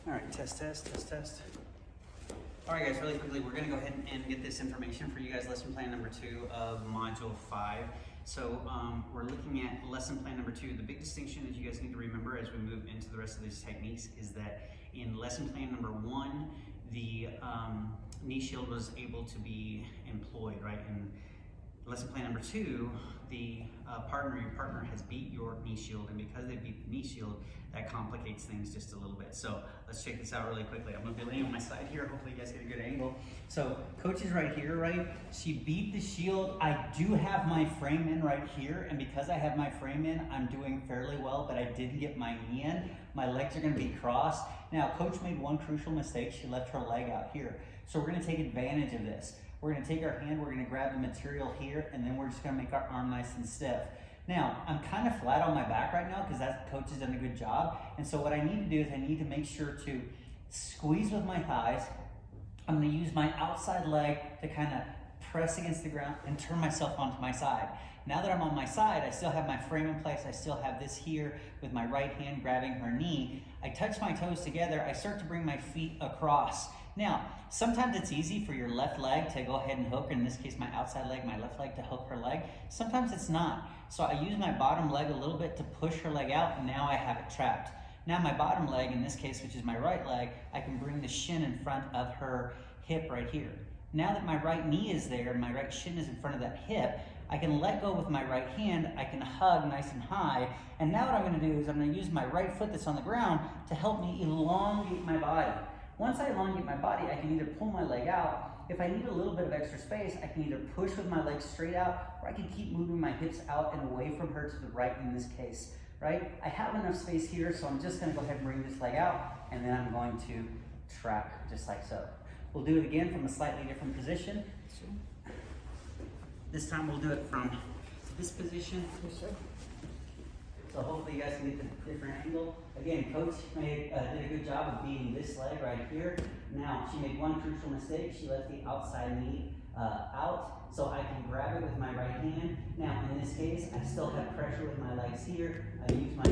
All right, test. All right, guys, really quickly, we're gonna go ahead and get this information for you guys, lesson plan number 2 of module 5. So we're looking at lesson plan number 2. The big distinction that you guys need to remember as we move into the rest of these techniques is that in lesson plan number 1, the knee shield was able to be employed, right? In lesson plan number 2, the your partner has beat your knee shield, and because they beat the knee shield, that complicates things just a little bit. So let's check this out really quickly. I'm gonna be laying on my side here. Hopefully you guys get a good angle. So coach is right here, right? She beat the shield. I do have my frame in right here, and because I have my frame in, I'm doing fairly well, but I didn't get my knee in. My legs are gonna be crossed. Now, coach made one crucial mistake. She left her leg out here. So we're gonna take advantage of this. We're gonna take our hand, we're gonna grab the material here, and then we're just gonna make our arm nice and stiff. Now, I'm kind of flat on my back right now because that coach has done a good job. And so what I need to do is I need to make sure to squeeze with my thighs. I'm gonna use my outside leg to kind of press against the ground and turn myself onto my side. Now that I'm on my side, I still have my frame in place. I still have this here with my right hand grabbing her knee. I touch my toes together. I start to bring my feet across. Now, sometimes it's easy for your left leg to go ahead and hook, in this case my outside leg, my left leg to hook her leg. Sometimes it's not. So I use my bottom leg a little bit to push her leg out, and now I have it trapped. Now my bottom leg, in this case, which is my right leg, I can bring the shin in front of her hip right here. Now that my right knee is there and my right shin is in front of that hip, I can let go with my right hand, I can hug nice and high, and now what I'm gonna do is I'm gonna use my right foot that's on the ground to help me elongate my body. Once I elongate my body, I can either pull my leg out. If I need a little bit of extra space, I can either push with my legs straight out, or I can keep moving my hips out and away from her to the right in this case, right? I have enough space here, so I'm just gonna go ahead and bring this leg out, and then I'm going to trap just like so. We'll do it again from a slightly different position. This time we'll do it from this position. So hopefully you guys can get the different angle. Again, coach did a good job of beating this leg right here. Now, she made one crucial mistake. She left the outside knee out, so I can grab it with my right hand. Now, in this case, I still have pressure with my legs here. I use my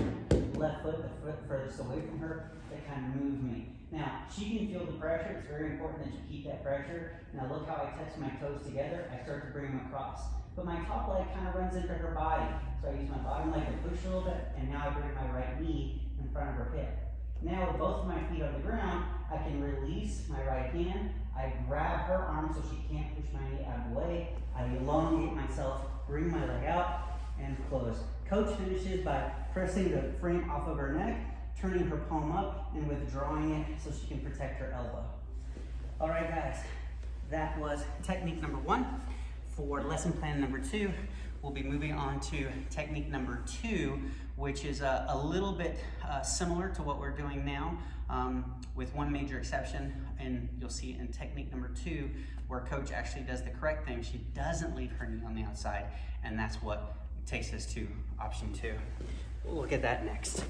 left foot, the foot furthest away from her, to kind of move me. Now, she can feel the pressure. It's very important that you keep that pressure. Now, look how I touch my toes together. I start to bring them across. But my top leg kind of runs into her body. So I use my bottom leg to push a little bit, and now I bring my right knee in front of her hip. Now with both of my feet on the ground, I can release my right hand. I grab her arm so she can't push my knee out of the way. I elongate myself, bring my leg out, and close. Coach finishes by pressing the frame off of her neck, turning her palm up, and withdrawing it so she can protect her elbow. All right, guys, that was technique number 1. For lesson plan number 2, we'll be moving on to technique number 2, which is a little bit similar to what we're doing now, with one major exception. And you'll see in technique number 2, where coach actually does the correct thing. She doesn't leave her knee on the outside, and that's what takes us to option 2. We'll look at that next.